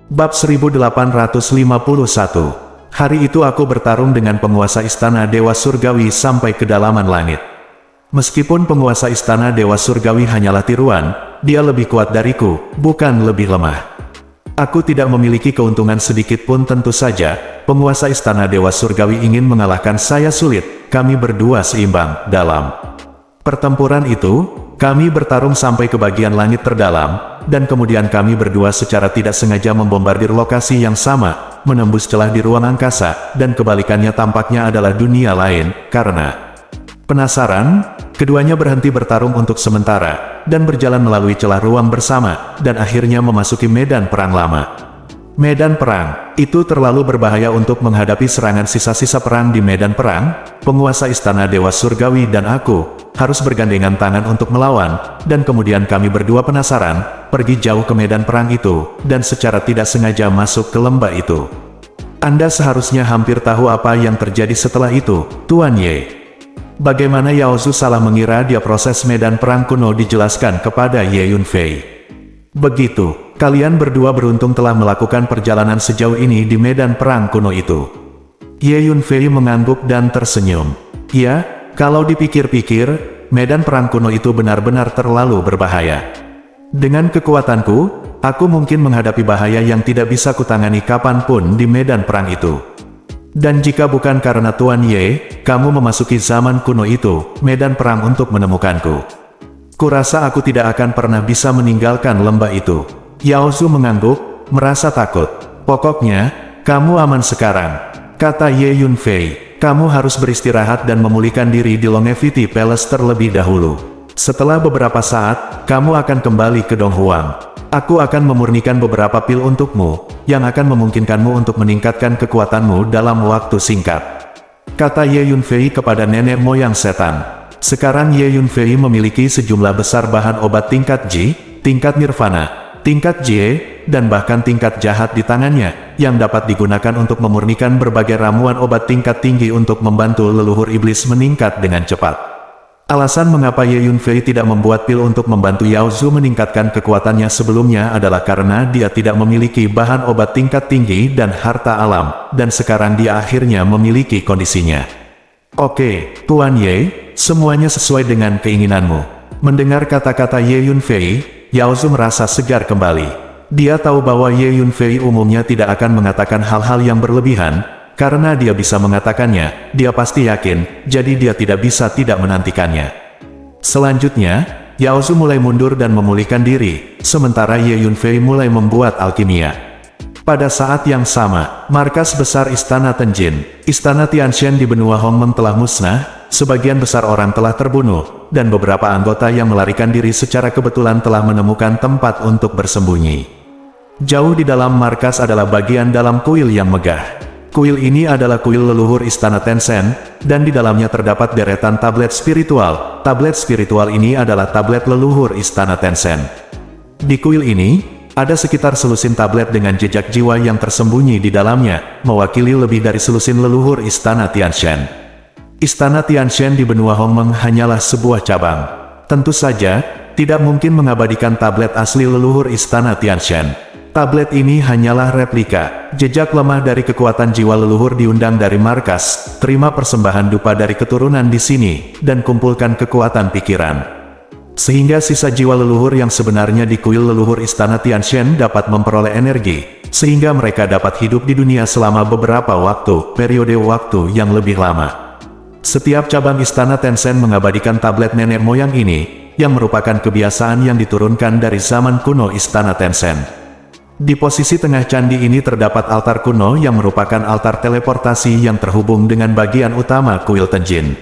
Bab 1851. Hari itu aku bertarung dengan penguasa istana Dewa Surgawi sampai kedalaman langit. Meskipun penguasa istana Dewa Surgawi hanyalah tiruan, dia lebih kuat dariku, bukan lebih lemah. Aku tidak memiliki keuntungan sedikit pun tentu saja. Penguasa istana Dewa Surgawi ingin mengalahkan saya sulit, kami berdua seimbang. Dalam pertempuran itu, kami bertarung sampai ke bagian langit terdalam, dan kemudian kami berdua secara tidak sengaja membombardir lokasi yang sama, menembus celah di ruang angkasa, dan kebalikannya tampaknya adalah dunia lain. Karena penasaran, keduanya berhenti bertarung untuk sementara, dan berjalan melalui celah ruang bersama, dan akhirnya memasuki medan perang lama. Medan perang itu terlalu berbahaya untuk menghadapi serangan sisa-sisa perang di medan perang. Penguasa istana Dewa Surgawi dan aku harus bergandengan tangan untuk melawan, dan kemudian kami berdua penasaran, pergi jauh ke medan perang itu, dan secara tidak sengaja masuk ke lembah itu. Anda seharusnya hampir tahu apa yang terjadi setelah itu, Tuan Ye. Bagaimana Yao Zu salah mengira dia proses medan perang kuno dijelaskan kepada Ye Yunfei. Begitu, kalian berdua beruntung telah melakukan perjalanan sejauh ini di medan perang kuno itu. Ye Yunfei mengangguk dan tersenyum. Ya, kalau dipikir-pikir, medan perang kuno itu benar-benar terlalu berbahaya. Dengan kekuatanku, aku mungkin menghadapi bahaya yang tidak bisa kutangani kapanpun di medan perang itu. Dan jika bukan karena Tuan Ye, kamu memasuki zaman kuno itu, medan perang untuk menemukanku. Kurasa aku tidak akan pernah bisa meninggalkan lembah itu. Yao Zu mengangguk, merasa takut. Pokoknya, kamu aman sekarang, kata Ye Yunfei. Kamu harus beristirahat dan memulihkan diri di Longevity Palace terlebih dahulu. Setelah beberapa saat, kamu akan kembali ke Donghuang. Aku akan memurnikan beberapa pil untukmu, yang akan memungkinkanmu untuk meningkatkan kekuatanmu dalam waktu singkat, kata Ye Yunfei kepada nenek moyang setan. Sekarang Ye Yunfei memiliki sejumlah besar bahan obat tingkat Ji, tingkat Nirvana, tingkat Jie, dan bahkan tingkat jahat di tangannya, yang dapat digunakan untuk memurnikan berbagai ramuan obat tingkat tinggi untuk membantu leluhur iblis meningkat dengan cepat. Alasan mengapa Ye Yunfei tidak membuat pil untuk membantu Yao Zu meningkatkan kekuatannya sebelumnya adalah karena dia tidak memiliki bahan obat tingkat tinggi dan harta alam, dan sekarang dia akhirnya memiliki kondisinya. Oke, Tuan Ye, semuanya sesuai dengan keinginanmu. Mendengar kata-kata Ye Yunfei, Yao Zu merasa segar kembali. Dia tahu bahwa Ye Yunfei umumnya tidak akan mengatakan hal-hal yang berlebihan, karena dia bisa mengatakannya, dia pasti yakin, jadi dia tidak bisa tidak menantikannya. Selanjutnya, Yao Zu mulai mundur dan memulihkan diri, sementara Ye Yunfei mulai membuat alkimia. Pada saat yang sama, markas besar Istana Tenjin, Istana Tianshan di benua Hongmeng telah musnah, sebagian besar orang telah terbunuh, dan beberapa anggota yang melarikan diri secara kebetulan telah menemukan tempat untuk bersembunyi. Jauh di dalam markas adalah bagian dalam kuil yang megah. Kuil ini adalah kuil leluhur Istana Tencent, dan di dalamnya terdapat deretan tablet spiritual. Tablet spiritual ini adalah tablet leluhur Istana Tencent. Di kuil ini, ada sekitar selusin tablet dengan jejak jiwa yang tersembunyi di dalamnya, mewakili lebih dari selusin leluhur Istana Tianshan. Istana Tianshan di benua Hongmeng hanyalah sebuah cabang. Tentu saja, tidak mungkin mengabadikan tablet asli leluhur Istana Tianshan. Tablet ini hanyalah replika. Jejak lemah dari kekuatan jiwa leluhur diundang dari markas, terima persembahan dupa dari keturunan di sini, dan kumpulkan kekuatan pikiran. Sehingga sisa jiwa leluhur yang sebenarnya di kuil leluhur Istana Tianshan dapat memperoleh energi, sehingga mereka dapat hidup di dunia selama beberapa waktu, periode waktu yang lebih lama. Setiap cabang Istana Tencent mengabadikan tablet nenek moyang ini, yang merupakan kebiasaan yang diturunkan dari zaman kuno Istana Tencent. Di posisi tengah candi ini terdapat altar kuno yang merupakan altar teleportasi yang terhubung dengan bagian utama kuil Tenjin.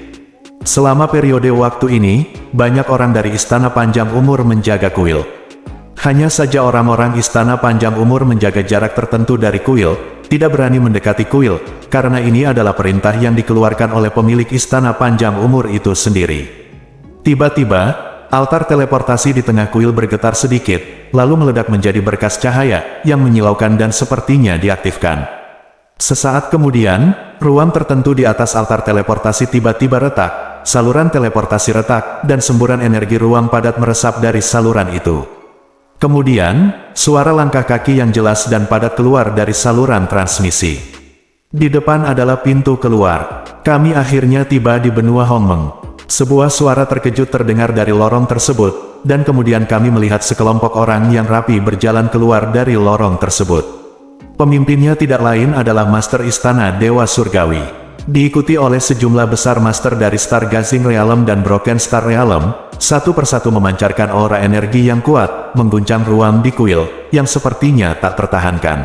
Selama periode waktu ini, banyak orang dari Istana Panjang Umur menjaga kuil. Hanya saja orang-orang Istana Panjang Umur menjaga jarak tertentu dari kuil, tidak berani mendekati kuil, karena ini adalah perintah yang dikeluarkan oleh pemilik Istana Panjang Umur itu sendiri. Tiba-tiba, altar teleportasi di tengah kuil bergetar sedikit, lalu meledak menjadi berkas cahaya, yang menyilaukan dan sepertinya diaktifkan. Sesaat kemudian, ruang tertentu di atas altar teleportasi tiba-tiba retak, saluran teleportasi retak, dan semburan energi ruang padat meresap dari saluran itu. Kemudian, suara langkah kaki yang jelas dan padat keluar dari saluran transmisi. Di depan adalah pintu keluar. Kami akhirnya tiba di benua Hongmeng. Sebuah suara terkejut terdengar dari lorong tersebut, dan kemudian kami melihat sekelompok orang yang rapi berjalan keluar dari lorong tersebut. Pemimpinnya tidak lain adalah Master Istana Dewa Surgawi. Diikuti oleh sejumlah besar master dari Stargazing Realm dan Broken Star Realm, satu persatu memancarkan aura energi yang kuat, mengguncang ruang di kuil, yang sepertinya tak tertahankan.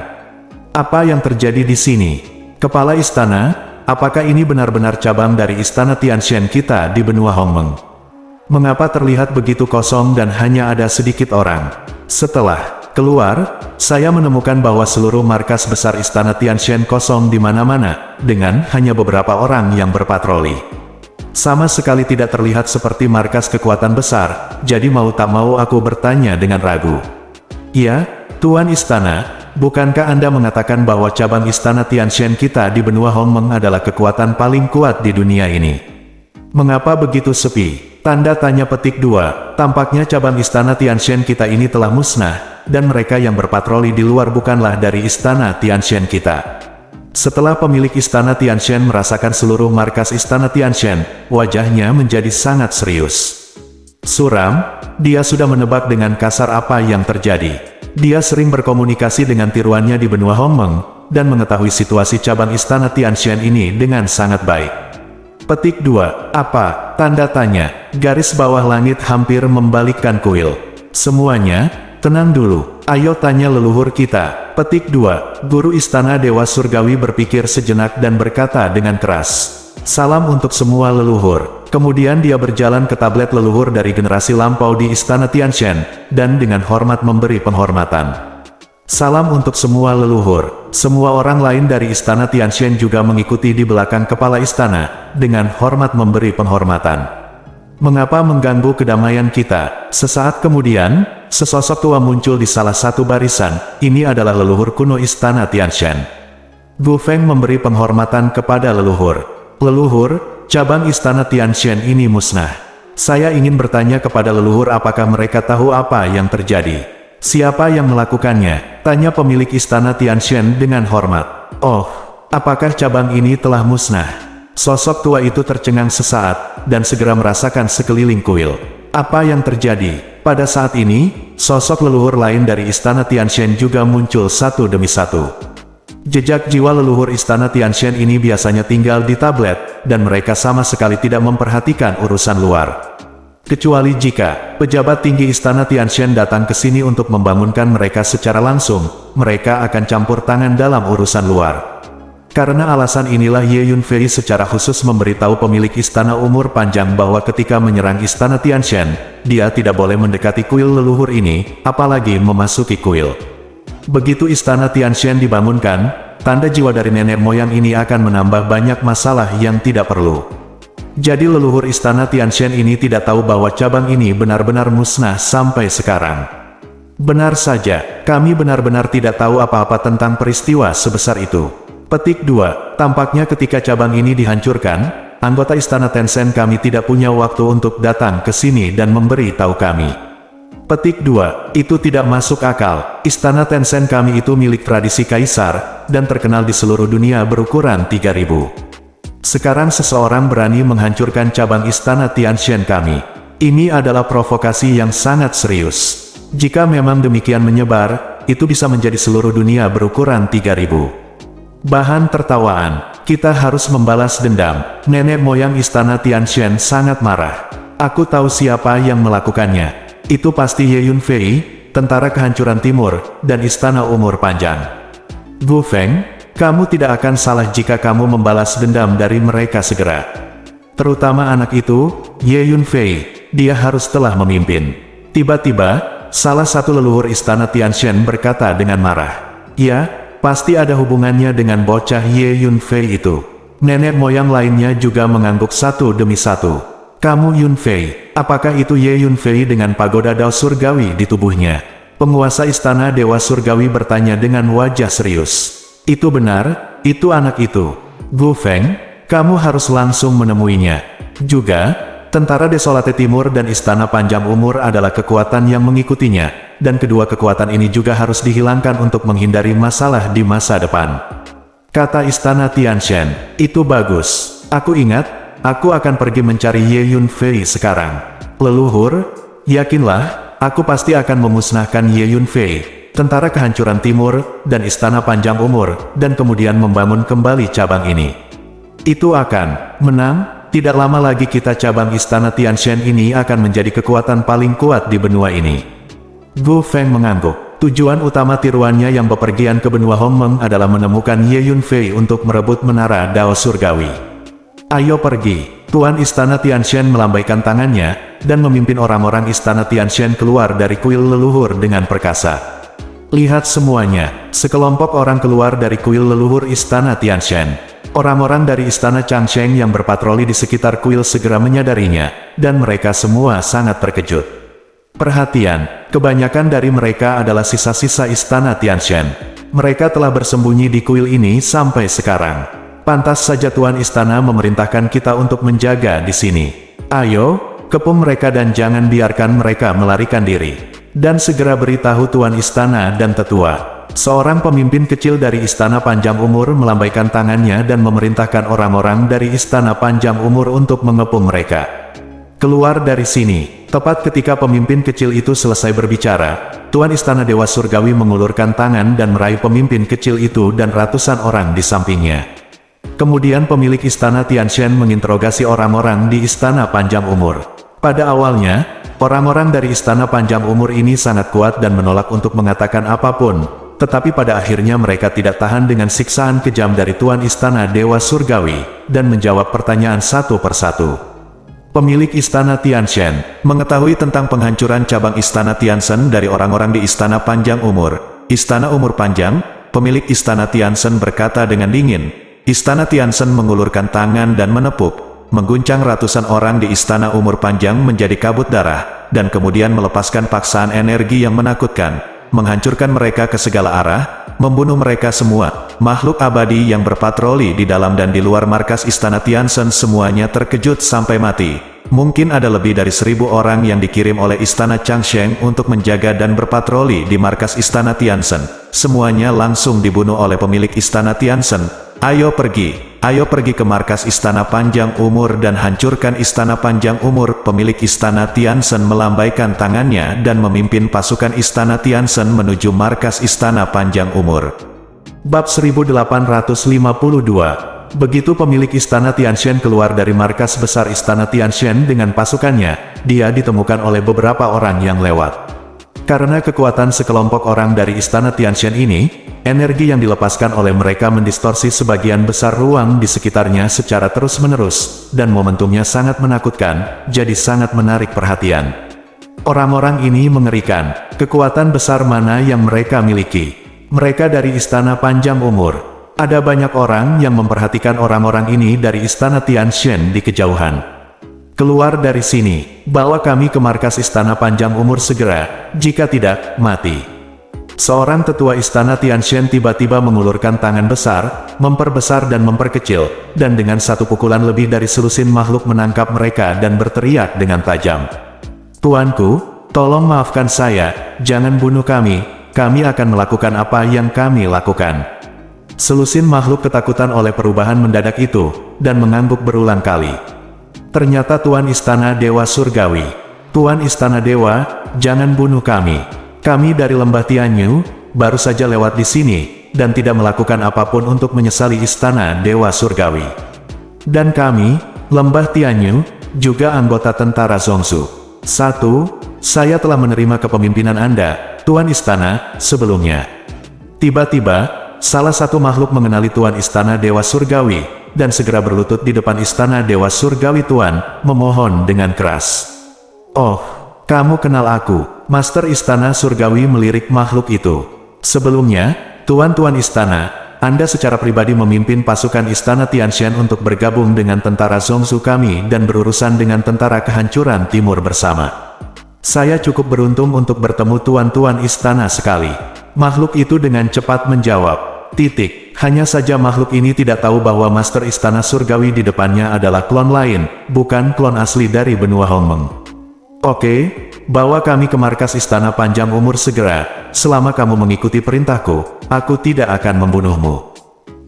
Apa yang terjadi di sini? Kepala istana, apakah ini benar-benar cabang dari istana Tianshan kita di benua Hongmeng? Mengapa terlihat begitu kosong dan hanya ada sedikit orang? Setelah keluar, saya menemukan bahwa seluruh markas besar istana Tianshan kosong di mana-mana, dengan hanya beberapa orang yang berpatroli. Sama sekali tidak terlihat seperti markas kekuatan besar, jadi mau tak mau aku bertanya dengan ragu. Ya, Tuan Istana, bukankah Anda mengatakan bahwa cabang istana Tianshan kita di benua Hongmeng adalah kekuatan paling kuat di dunia ini? Mengapa begitu sepi? Tanda tanya petik 2, tampaknya cabang istana Tianshan kita ini telah musnah, dan mereka yang berpatroli di luar bukanlah dari istana Tianshan kita. Setelah pemilik istana Tianshan merasakan seluruh markas istana Tianshan, wajahnya menjadi sangat serius. Suram, dia sudah menebak dengan kasar apa yang terjadi. Dia sering berkomunikasi dengan tiruannya di benua Hongmeng, dan mengetahui situasi cabang istana Tianshan ini dengan sangat baik. Petik 2, apa? Tanda tanya, garis bawah langit hampir membalikkan kuil. Semuanya, tenang dulu, ayo tanya leluhur kita. Petik 2, guru istana Dewa Surgawi berpikir sejenak dan berkata dengan keras. Salam untuk semua leluhur. Kemudian dia berjalan ke tablet leluhur dari generasi lampau di istana Tianshan, dan dengan hormat memberi penghormatan. Salam untuk semua leluhur. Semua orang lain dari istana Tianshan juga mengikuti di belakang kepala istana, dengan hormat memberi penghormatan. Mengapa mengganggu kedamaian kita? Sesaat kemudian, sesosok tua muncul di salah satu barisan. Ini adalah leluhur kuno istana Tianshan. Gu Feng memberi penghormatan kepada leluhur. Leluhur, cabang istana Tianshan ini musnah. Saya ingin bertanya kepada leluhur apakah mereka tahu apa yang terjadi. Siapa yang melakukannya? Tanya pemilik istana Tianshan dengan hormat. Oh, apakah cabang ini telah musnah? Sosok tua itu tercengang sesaat, dan segera merasakan sekeliling kuil. Apa yang terjadi? Pada saat ini, sosok leluhur lain dari istana Tianshan juga muncul satu demi satu. Jejak jiwa leluhur istana Tianshan ini biasanya tinggal di tablet, dan mereka sama sekali tidak memperhatikan urusan luar. Kecuali jika pejabat tinggi istana Tianshan datang ke sini untuk membangunkan mereka secara langsung, mereka akan campur tangan dalam urusan luar. Karena alasan inilah Ye Yunfei secara khusus memberitahu pemilik istana umur panjang bahwa ketika menyerang istana Tianshan, dia tidak boleh mendekati kuil leluhur ini, apalagi memasuki kuil. Begitu istana Tianshan dibangunkan, tanda jiwa dari nenek moyang ini akan menambah banyak masalah yang tidak perlu. Jadi leluhur istana Tianshan ini tidak tahu bahwa cabang ini benar-benar musnah sampai sekarang. Benar saja, kami benar-benar tidak tahu apa-apa tentang peristiwa sebesar itu. Petik 2, tampaknya ketika cabang ini dihancurkan, anggota istana Tencent kami tidak punya waktu untuk datang ke sini dan memberi tahu kami. Petik 2, itu tidak masuk akal. Istana Tencent kami itu milik tradisi kaisar, dan terkenal di seluruh dunia berukuran 3000. Sekarang seseorang berani menghancurkan cabang istana Tianshan kami. Ini adalah provokasi yang sangat serius. Jika memang demikian menyebar, itu bisa menjadi seluruh dunia berukuran 3000. Bahan tertawaan, kita harus membalas dendam. Nenek moyang istana Tianshan sangat marah. Aku tahu siapa yang melakukannya. Itu pasti Ye Yunfei, tentara kehancuran timur, dan istana umur panjang. Gu Feng, kamu tidak akan salah jika kamu membalas dendam dari mereka segera. Terutama anak itu, Ye Yunfei, dia harus telah memimpin. Tiba-tiba, salah satu leluhur istana Tianshan berkata dengan marah. Ya, pasti ada hubungannya dengan bocah Ye Yunfei itu. Nenek moyang lainnya juga mengangguk satu demi satu. Kamu Yunfei, apakah itu Ye Yunfei dengan pagoda Dao Surgawi di tubuhnya? Penguasa istana Dewa Surgawi bertanya dengan wajah serius. Itu benar, itu anak itu. Gu Feng, kamu harus langsung menemuinya. Juga, tentara Desolate Timur dan Istana Panjang Umur adalah kekuatan yang mengikutinya. dan kedua kekuatan ini juga harus dihilangkan untuk menghindari masalah di masa depan. Kata Istana Tianshan, itu bagus. Aku ingat, aku akan pergi mencari Ye Yunfei sekarang. Leluhur, yakinlah, aku pasti akan memusnahkan Ye Yunfei, tentara kehancuran timur, dan istana panjang umur, dan kemudian membangun kembali cabang ini. Itu akan menang. Tidak lama lagi kita cabang istana Tianshan ini akan menjadi kekuatan paling kuat di benua ini. Gu Feng mengangguk. Tujuan utama tiruannya yang bepergian ke benua Hongmeng adalah menemukan Ye Yunfei untuk merebut menara Dao Surgawi. Ayo pergi. Tuan istana Tianshan melambaikan tangannya, dan memimpin orang-orang istana Tianshan keluar dari kuil leluhur dengan perkasa. Lihat semuanya, sekelompok orang keluar dari kuil leluhur istana Tianshan. Orang-orang dari istana Changsheng yang berpatroli di sekitar kuil segera menyadarinya, dan mereka semua sangat terkejut. Perhatian, kebanyakan dari mereka adalah sisa-sisa istana Tianshan. Mereka telah bersembunyi di kuil ini sampai sekarang. Pantas saja Tuan Istana memerintahkan kita untuk menjaga di sini. Ayo, kepung mereka dan jangan biarkan mereka melarikan diri. Dan segera beritahu Tuan Istana dan Tetua. Seorang pemimpin kecil dari Istana Panjang Umur melambaikan tangannya dan memerintahkan orang-orang dari Istana Panjang Umur untuk mengepung mereka. Keluar dari sini. Tepat ketika pemimpin kecil itu selesai berbicara, Tuan Istana Dewa Surgawi mengulurkan tangan dan meraih pemimpin kecil itu dan ratusan orang di sampingnya. Kemudian pemilik Istana Tianshan menginterogasi orang-orang di Istana Panjang Umur. Pada awalnya, orang-orang dari Istana Panjang Umur ini sangat kuat dan menolak untuk mengatakan apapun. Tetapi pada akhirnya mereka tidak tahan dengan siksaan kejam dari Tuan Istana Dewa Surgawi, dan menjawab pertanyaan satu persatu. Pemilik Istana Tianshan mengetahui tentang penghancuran cabang Istana Tianshan dari orang-orang di Istana Panjang Umur. Istana Umur Panjang, pemilik Istana Tianshan berkata dengan dingin. Istana Tianshan mengulurkan tangan dan menepuk, mengguncang ratusan orang di Istana Umur Panjang menjadi kabut darah, dan kemudian melepaskan paksaan energi yang menakutkan. Menghancurkan mereka ke segala arah, membunuh mereka semua. Makhluk abadi yang berpatroli di dalam dan di luar markas Istana Tianshan semuanya terkejut sampai mati. Mungkin ada lebih dari 1000 orang yang dikirim oleh Istana Changsheng untuk menjaga dan berpatroli di markas Istana Tianshan. Semuanya langsung dibunuh oleh pemilik Istana Tianshan. Ayo pergi ke markas Istana Panjang Umur dan hancurkan Istana Panjang Umur. Pemilik Istana Tianshan melambaikan tangannya dan memimpin pasukan Istana Tianshan menuju markas Istana Panjang Umur. Bab 1852. Begitu pemilik Istana Tianshan keluar dari markas besar Istana Tianshan dengan pasukannya, dia ditemukan oleh beberapa orang yang lewat. Karena kekuatan sekelompok orang dari Istana Tianshan ini, energi yang dilepaskan oleh mereka mendistorsi sebagian besar ruang di sekitarnya secara terus-menerus, dan momentumnya sangat menakutkan, jadi sangat menarik perhatian. Orang-orang ini mengerikan. Kekuatan besar mana yang mereka miliki? Mereka dari Istana Panjang Umur. Ada banyak orang yang memperhatikan orang-orang ini dari Istana Tianshan di kejauhan. Keluar dari sini, bawa kami ke markas Istana Panjang Umur segera, jika tidak, mati. Seorang tetua Istana Tianshan tiba-tiba mengulurkan tangan besar, memperbesar dan memperkecil, dan dengan satu pukulan lebih dari selusin makhluk menangkap mereka dan berteriak dengan tajam. Tuanku, tolong maafkan saya, jangan bunuh kami akan melakukan apa yang kami lakukan. Selusin makhluk ketakutan oleh perubahan mendadak itu, dan mengangguk berulang kali. Ternyata Tuan Istana Dewa Surgawi. Tuan Istana Dewa, jangan bunuh kami. Kami dari Lembah Tianyu, baru saja lewat di sini, dan tidak melakukan apapun untuk menyesali Istana Dewa Surgawi. Dan kami, Lembah Tianyu, juga anggota tentara Zongsu. 1. Saya telah menerima kepemimpinan Anda, Tuan Istana, sebelumnya. Tiba-tiba, salah satu makhluk mengenali Tuan Istana Dewa Surgawi, dan segera berlutut di depan Istana Dewa Surgawi. Tuan, memohon dengan keras. Oh, kamu kenal aku, Master Istana Surgawi melirik makhluk itu. Sebelumnya, Tuan-Tuan Istana, Anda secara pribadi memimpin pasukan Istana Tianshan untuk bergabung dengan tentara Zongsu kami dan berurusan dengan tentara kehancuran timur bersama. Saya cukup beruntung untuk bertemu Tuan-Tuan Istana sekali. Makhluk itu dengan cepat menjawab. Hanya saja makhluk ini tidak tahu bahwa Master Istana Surgawi di depannya adalah klon lain, bukan klon asli dari benua Hongmeng. Oke, bawa kami ke markas Istana Panjang Umur segera. Selama kamu mengikuti perintahku, aku tidak akan membunuhmu.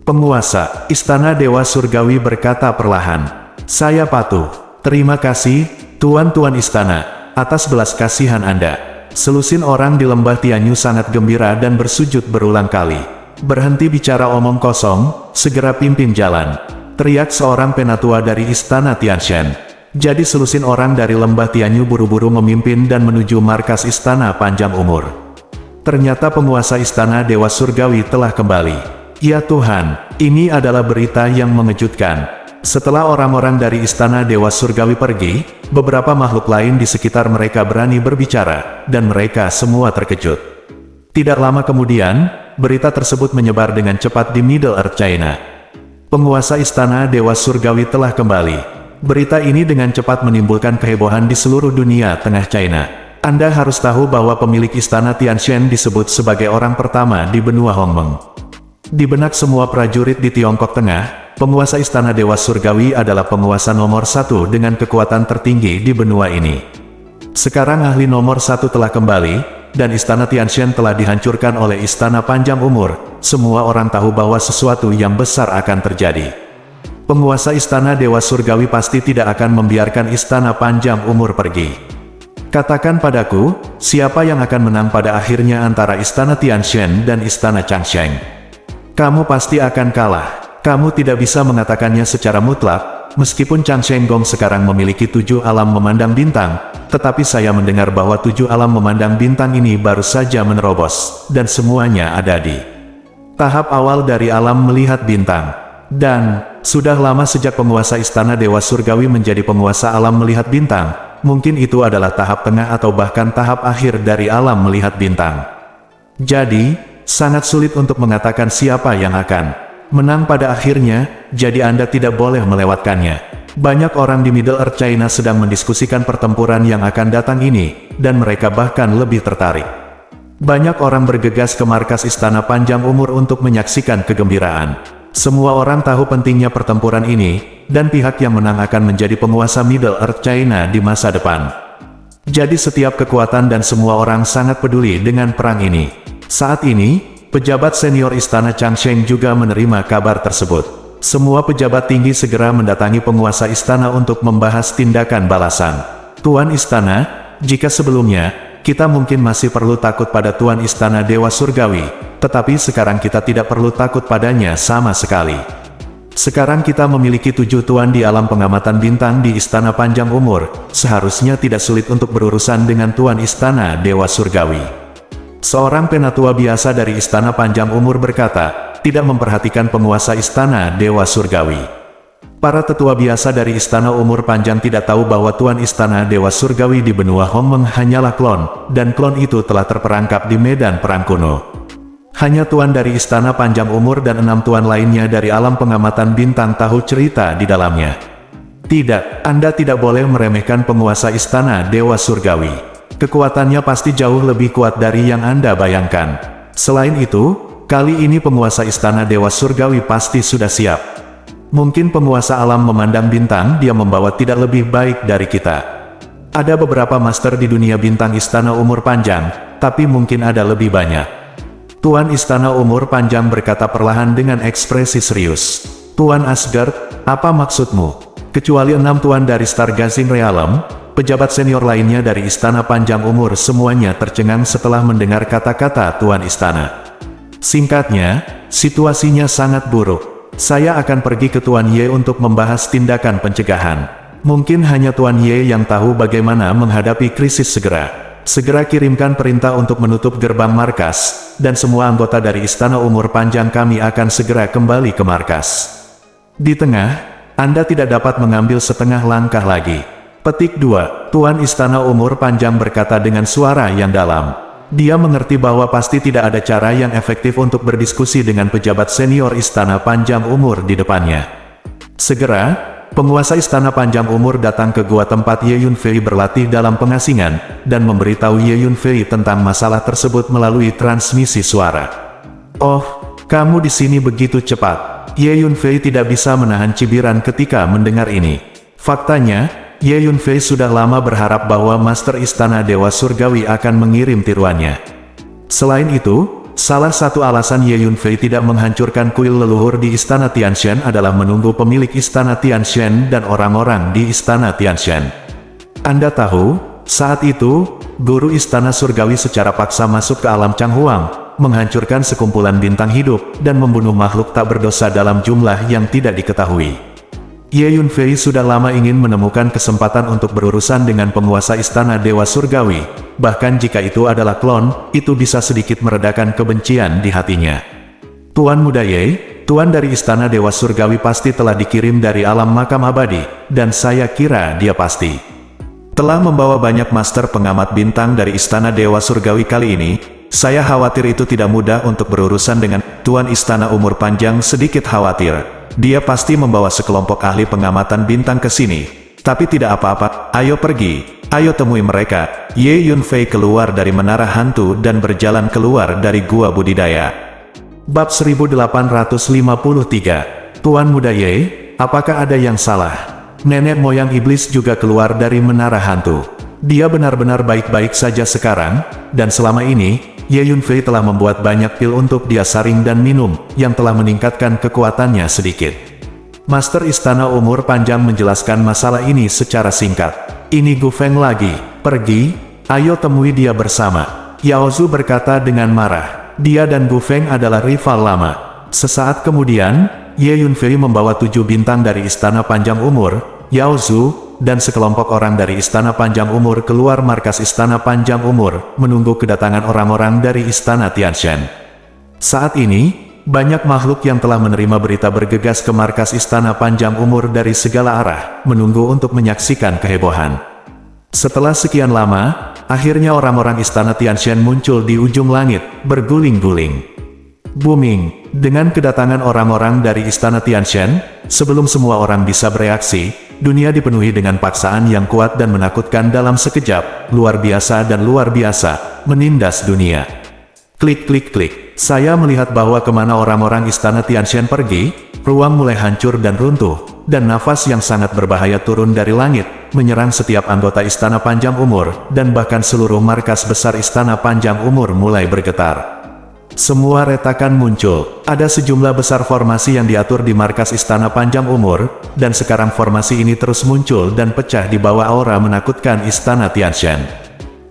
Penguasa Istana Dewa Surgawi berkata perlahan. Saya patuh. Terima kasih, Tuan-Tuan Istana, atas belas kasihan Anda. Selusin orang di lembah Tianyu sangat gembira dan bersujud berulang kali. Berhenti bicara omong kosong, segera pimpin jalan. Teriak seorang penatua dari Istana Tianshan. Jadi selusin orang dari lembah Tianyu buru-buru memimpin dan menuju markas Istana Panjang Umur. Ternyata penguasa Istana Dewa Surgawi telah kembali. Ya Tuhan, ini adalah berita yang mengejutkan. Setelah orang-orang dari Istana Dewa Surgawi pergi, beberapa makhluk lain di sekitar mereka berani berbicara, dan mereka semua terkejut. Tidak lama kemudian, berita tersebut menyebar dengan cepat di Middle Earth China. Penguasa Istana Dewa Surgawi telah kembali. Berita ini dengan cepat menimbulkan kehebohan di seluruh dunia tengah China. Anda harus tahu bahwa pemilik Istana Tianshan disebut sebagai orang pertama di benua Hongmeng. Di benak semua prajurit di Tiongkok Tengah, penguasa Istana Dewa Surgawi adalah penguasa nomor 1 dengan kekuatan tertinggi di benua ini. Sekarang ahli nomor 1 telah kembali, dan Istana Tianshan telah dihancurkan oleh Istana Panjang Umur. Semua orang tahu bahwa sesuatu yang besar akan terjadi. Penguasa Istana Dewa Surgawi pasti tidak akan membiarkan Istana Panjang Umur pergi. Katakan padaku, siapa yang akan menang pada akhirnya antara Istana Tianshan dan Istana Changsheng? Kamu pasti akan kalah. Kamu tidak bisa mengatakannya secara mutlak, meskipun Changsheng Gong sekarang memiliki 7 alam memandang bintang, tetapi saya mendengar bahwa 7 alam memandang bintang ini baru saja menerobos, dan semuanya ada di tahap awal dari alam melihat bintang. Dan, sudah lama sejak penguasa Istana Dewa Surgawi menjadi penguasa alam melihat bintang, mungkin itu adalah tahap tengah atau bahkan tahap akhir dari alam melihat bintang. Jadi, sangat sulit untuk mengatakan siapa yang akan menang pada akhirnya, jadi Anda tidak boleh melewatkannya. Banyak orang di Middle Earth China sedang mendiskusikan pertempuran yang akan datang ini, dan mereka bahkan lebih tertarik. Banyak orang bergegas ke markas Istana Panjang Umur untuk menyaksikan kegembiraan. Semua orang tahu pentingnya pertempuran ini, dan pihak yang menang akan menjadi penguasa Middle Earth China di masa depan. Jadi setiap kekuatan dan semua orang sangat peduli dengan perang ini. Saat ini, pejabat senior Istana Changsheng juga menerima kabar tersebut. Semua pejabat tinggi segera mendatangi penguasa istana untuk membahas tindakan balasan. Tuan Istana, jika sebelumnya, kita mungkin masih perlu takut pada Tuan Istana Dewa Surgawi, tetapi sekarang kita tidak perlu takut padanya sama sekali. Sekarang kita memiliki 7 tuan di alam pengamatan bintang di Istana Panjang Umur, seharusnya tidak sulit untuk berurusan dengan Tuan Istana Dewa Surgawi. Seorang penatua biasa dari Istana Panjang Umur berkata, tidak memperhatikan penguasa Istana Dewa Surgawi. Para tetua biasa dari Istana Umur Panjang tidak tahu bahwa Tuan Istana Dewa Surgawi di benua Hongmeng hanyalah klon, dan klon itu telah terperangkap di medan perang kuno. Hanya tuan dari Istana Panjang Umur dan 6 tuan lainnya dari alam pengamatan bintang tahu cerita di dalamnya. Tidak, Anda tidak boleh meremehkan penguasa Istana Dewa Surgawi. Kekuatannya pasti jauh lebih kuat dari yang Anda bayangkan. Selain itu, kali ini penguasa Istana Dewa Surgawi pasti sudah siap. Mungkin penguasa alam memandang bintang dia membawa tidak lebih baik dari kita. Ada beberapa master di dunia bintang Istana Umur Panjang, tapi mungkin ada lebih banyak. Tuan Istana Umur Panjang berkata perlahan dengan ekspresi serius. Tuan Asgard, apa maksudmu? Kecuali 6 tuan dari Stargazing Realm, pejabat senior lainnya dari Istana Panjang Umur semuanya tercengang setelah mendengar kata-kata Tuan Istana. Singkatnya, situasinya sangat buruk. Saya akan pergi ke Tuan Ye untuk membahas tindakan pencegahan. Mungkin hanya Tuan Ye yang tahu bagaimana menghadapi krisis segera. Segera kirimkan perintah untuk menutup gerbang markas, dan semua anggota dari Istana Umur Panjang kami akan segera kembali ke markas. Di tengah, Anda tidak dapat mengambil setengah langkah lagi. Petik 2. Tuan Istana Umur Panjang berkata dengan suara yang dalam. Dia mengerti bahwa pasti tidak ada cara yang efektif untuk berdiskusi dengan pejabat senior Istana Panjang Umur di depannya. Segera, penguasa Istana Panjang Umur datang ke gua tempat Ye Yunfei berlatih dalam pengasingan, dan memberitahu Ye Yunfei tentang masalah tersebut melalui transmisi suara. Oh, kamu di sini begitu cepat. Ye Yunfei tidak bisa menahan cibiran ketika mendengar ini. Faktanya, Ye Yunfei sudah lama berharap bahwa Master Istana Dewa Surgawi akan mengirim tiruannya. Selain itu, salah satu alasan Ye Yunfei tidak menghancurkan kuil leluhur di Istana Tianshan adalah menunggu pemilik Istana Tianshan dan orang-orang di Istana Tianshan. Anda tahu, saat itu, guru Istana Surgawi secara paksa masuk ke alam Changhuang, menghancurkan sekumpulan bintang hidup, dan membunuh makhluk tak berdosa dalam jumlah yang tidak diketahui. Ye Yunfei sudah lama ingin menemukan kesempatan untuk berurusan dengan penguasa Istana Dewa Surgawi, bahkan jika itu adalah klon, itu bisa sedikit meredakan kebencian di hatinya. Tuan Muda Ye, Tuan dari Istana Dewa Surgawi pasti telah dikirim dari alam makam abadi, dan saya kira dia pasti telah membawa banyak master pengamat bintang dari Istana Dewa Surgawi kali ini. Saya khawatir itu tidak mudah untuk berurusan dengan Tuan Istana Umur Panjang. Sedikit khawatir. Dia pasti membawa sekelompok ahli pengamatan bintang ke sini. Tapi tidak apa-apa, ayo pergi. Ayo temui mereka. Ye Yunfei keluar dari menara hantu dan berjalan keluar dari gua budidaya. Bab 1853. Tuan Muda Ye, apakah ada yang salah? Nenek moyang iblis juga keluar dari menara hantu. Dia benar-benar baik-baik saja sekarang, dan selama ini, Ye Yunfei telah membuat banyak pil untuk dia saring dan minum, yang telah meningkatkan kekuatannya sedikit. Master Istana Umur Panjang menjelaskan masalah ini secara singkat. Ini Gu Feng lagi, pergi, ayo temui dia bersama. Yao Zu berkata dengan marah. Dia dan Gu Feng adalah rival lama. Sesaat kemudian, Ye Yunfei membawa 7 bintang dari Istana Panjang Umur, Yao Zu, dan sekelompok orang dari Istana Panjang Umur keluar markas Istana Panjang Umur, menunggu kedatangan orang-orang dari Istana Tianshan. Saat ini, banyak makhluk yang telah menerima berita bergegas ke markas Istana Panjang Umur dari segala arah, menunggu untuk menyaksikan kehebohan. Setelah sekian lama, akhirnya orang-orang Istana Tianshan muncul di ujung langit, berguling-guling. Booming, dengan kedatangan orang-orang dari Istana Tianshan, sebelum semua orang bisa bereaksi, dunia dipenuhi dengan paksaan yang kuat dan menakutkan dalam sekejap, luar biasa dan luar biasa, menindas dunia. Klik klik klik, saya melihat bahwa kemana orang-orang Istana Tianshan pergi, ruang mulai hancur dan runtuh, dan nafas yang sangat berbahaya turun dari langit, menyerang setiap anggota Istana Panjang Umur, dan bahkan seluruh markas besar Istana Panjang Umur mulai bergetar. Semua retakan muncul, ada sejumlah besar formasi yang diatur di markas Istana Panjang Umur, dan sekarang formasi ini terus muncul dan pecah di bawah aura menakutkan Istana Tianshan.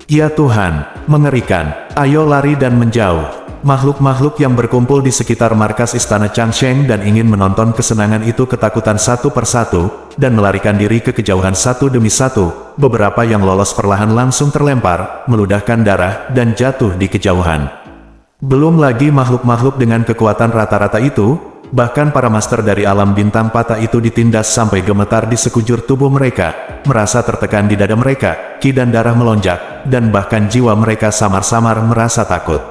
Ya Tuhan, mengerikan, ayo lari dan menjauh. Makhluk-makhluk yang berkumpul di sekitar markas Istana Changsheng dan ingin menonton kesenangan itu ketakutan satu persatu, dan melarikan diri ke kejauhan satu demi satu. Beberapa yang lolos perlahan langsung terlempar, meludahkan darah, dan jatuh di kejauhan. Belum lagi makhluk-makhluk dengan kekuatan rata-rata itu, bahkan para master dari alam bintang patah itu ditindas sampai gemetar di sekujur tubuh mereka, merasa tertekan di dada mereka, ki dan darah melonjak, dan bahkan jiwa mereka samar-samar merasa takut.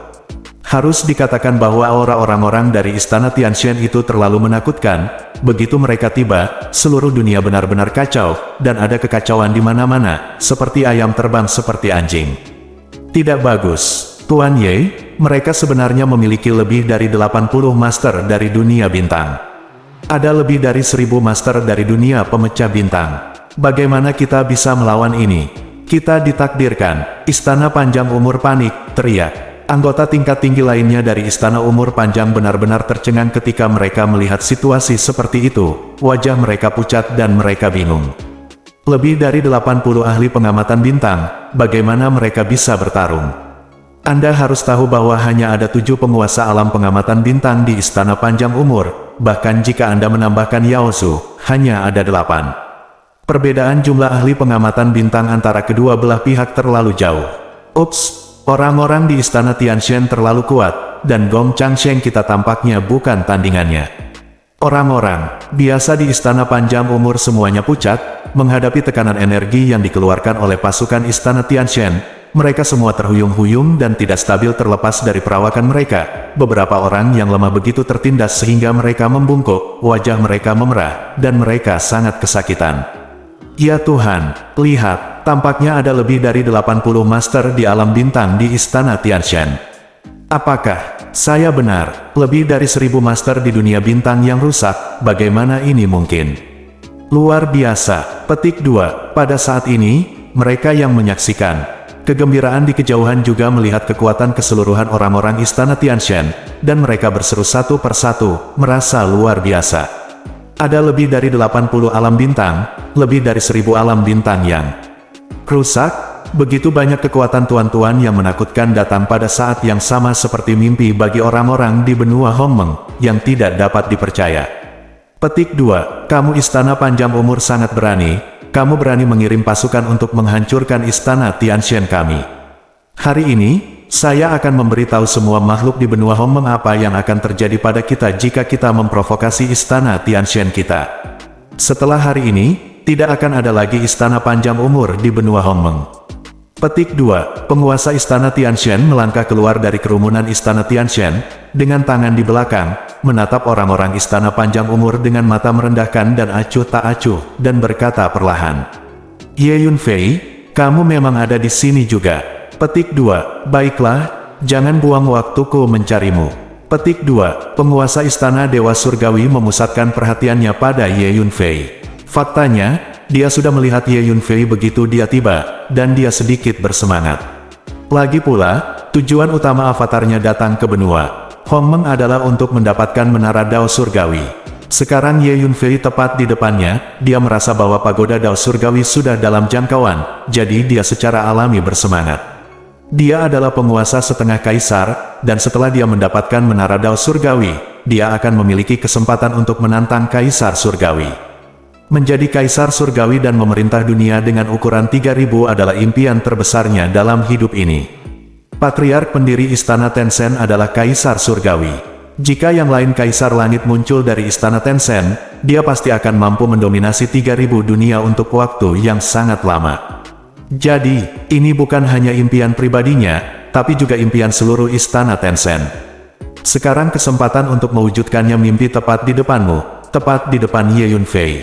Harus dikatakan bahwa aura orang-orang dari Istana Tianshan itu terlalu menakutkan. Begitu mereka tiba, seluruh dunia benar-benar kacau, dan ada kekacauan di mana-mana, seperti ayam terbang seperti anjing. Tidak bagus. Tuan Ye, mereka sebenarnya memiliki lebih dari 80 master dari dunia bintang. Ada lebih dari 1000 master dari dunia pemecah bintang. Bagaimana kita bisa melawan ini? Kita ditakdirkan. Istana Panjang Umur panik, teriak. Anggota tingkat tinggi lainnya dari Istana Umur Panjang benar-benar tercengang ketika mereka melihat situasi seperti itu. Wajah mereka pucat dan mereka bingung. Lebih dari 80 ahli pengamatan bintang, bagaimana mereka bisa bertarung? Anda harus tahu bahwa hanya ada 7 penguasa alam pengamatan bintang di Istana Panjang Umur, bahkan jika Anda menambahkan Yao Zu, hanya ada 8. Perbedaan jumlah ahli pengamatan bintang antara kedua belah pihak terlalu jauh. Ups, orang-orang di Istana Tianshan terlalu kuat, dan Gong Changsheng kita tampaknya bukan tandingannya. Orang-orang biasa di Istana Panjang Umur semuanya pucat, menghadapi tekanan energi yang dikeluarkan oleh pasukan Istana Tianshan. Mereka semua terhuyung-huyung dan tidak stabil terlepas dari perawakan mereka. Beberapa orang yang lemah begitu tertindas sehingga mereka membungkuk, wajah mereka memerah, dan mereka sangat kesakitan. Ya Tuhan, lihat, tampaknya ada lebih dari 80 master di alam bintang di Istana Tianshan. Apakah saya benar? Lebih dari 1000 master di dunia bintang yang rusak, bagaimana ini mungkin? Luar biasa. Petik 2. Pada saat ini, mereka yang menyaksikan kegembiraan di kejauhan juga melihat kekuatan keseluruhan orang-orang istana Tianshan, dan mereka berseru satu persatu, merasa luar biasa. Ada lebih dari 80 alam bintang, lebih dari 1000 alam bintang yang rusak. Begitu banyak kekuatan tuan-tuan yang menakutkan datang pada saat yang sama seperti mimpi bagi orang-orang di benua Hongmeng, yang tidak dapat dipercaya. Petik 2. Kamu istana panjang umur sangat berani, kamu berani mengirim pasukan untuk menghancurkan istana Tianshan kami. Hari ini, saya akan memberitahu semua makhluk di benua Hongmeng apa yang akan terjadi pada kita jika kita memprovokasi istana Tianshan kita. Setelah hari ini, tidak akan ada lagi istana panjang umur di benua Hongmeng. Petik 2. Penguasa istana Tianshan melangkah keluar dari kerumunan istana Tianshan, dengan tangan di belakang, menatap orang-orang istana panjang umur dengan mata merendahkan dan acuh tak acuh, dan berkata perlahan, "Ye Yunfei, kamu memang ada di sini juga." Petik 2. Baiklah, jangan buang waktuku mencarimu. Petik 2. Penguasa istana Dewa Surgawi memusatkan perhatiannya pada Ye Yunfei. Faktanya, dia sudah melihat Ye Yunfei begitu dia tiba, dan dia sedikit bersemangat. Lagi pula, tujuan utama avatarnya datang ke benua Hongmeng adalah untuk mendapatkan menara Dao Surgawi. Sekarang Ye Yunfei tepat di depannya, dia merasa bahwa pagoda Dao Surgawi sudah dalam jangkauan, jadi dia secara alami bersemangat. Dia adalah penguasa setengah kaisar, dan setelah dia mendapatkan menara Dao Surgawi, dia akan memiliki kesempatan untuk menantang kaisar surgawi. Menjadi kaisar surgawi dan memerintah dunia dengan ukuran 3000 adalah impian terbesarnya dalam hidup ini. Patriark pendiri istana Tencent adalah kaisar surgawi. Jika yang lain kaisar langit muncul dari istana Tencent, dia pasti akan mampu mendominasi 3000 dunia untuk waktu yang sangat lama. Jadi, ini bukan hanya impian pribadinya, tapi juga impian seluruh istana Tencent. Sekarang kesempatan untuk mewujudkannya mimpi tepat di depanmu, tepat di depan Ye Yunfei.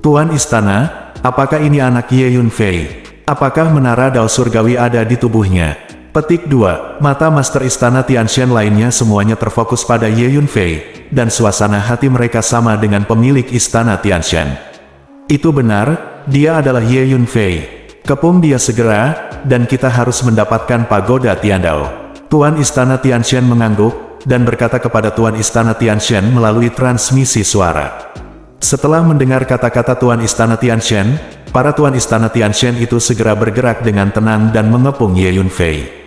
Tuan istana, apakah ini anak Ye Yunfei? Apakah menara Dao Surgawi ada di tubuhnya? Petik 2. Mata master istana Tianshan lainnya semuanya terfokus pada Ye Yunfei, dan suasana hati mereka sama dengan pemilik istana Tianshan. Itu benar, dia adalah Ye Yunfei. Kepung dia segera, dan kita harus mendapatkan pagoda Tiandao. Tuan istana Tianshan mengangguk, dan berkata kepada Tuan istana Tianshan melalui transmisi suara. Setelah mendengar kata-kata Tuan Istana Tianshan, para Tuan Istana Tianshan itu segera bergerak dengan tenang dan mengepung Ye Yunfei.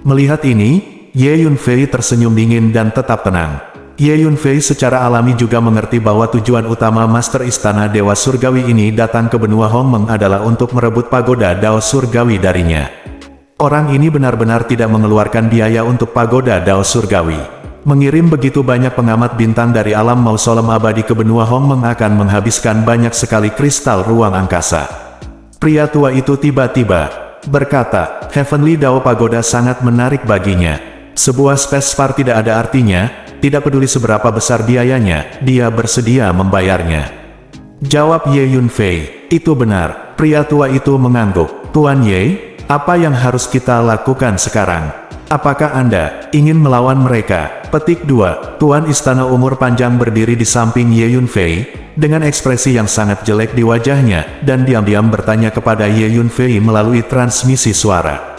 Melihat ini, Ye Yunfei tersenyum dingin dan tetap tenang. Ye Yunfei secara alami juga mengerti bahwa tujuan utama Master Istana Dewa Surgawi ini datang ke benua Hongmeng adalah untuk merebut pagoda Dao Surgawi darinya. Orang ini benar-benar tidak mengeluarkan biaya untuk pagoda Dao Surgawi. Mengirim begitu banyak pengamat bintang dari alam mausolem abadi ke benua Hongmeng akan menghabiskan banyak sekali kristal ruang angkasa. Pria tua itu tiba-tiba berkata, Heavenly Dao Pagoda sangat menarik baginya. Sebuah spacebar tidak ada artinya, tidak peduli seberapa besar biayanya, dia bersedia membayarnya. Jawab Ye Yunfei, itu benar. Pria tua itu mengangguk. Tuan Ye, apa yang harus kita lakukan sekarang? Apakah Anda ingin melawan mereka? Petik 2. Tuan Istana Umur Panjang berdiri di samping Ye Yunfei, dengan ekspresi yang sangat jelek di wajahnya, dan diam-diam bertanya kepada Ye Yunfei melalui transmisi suara.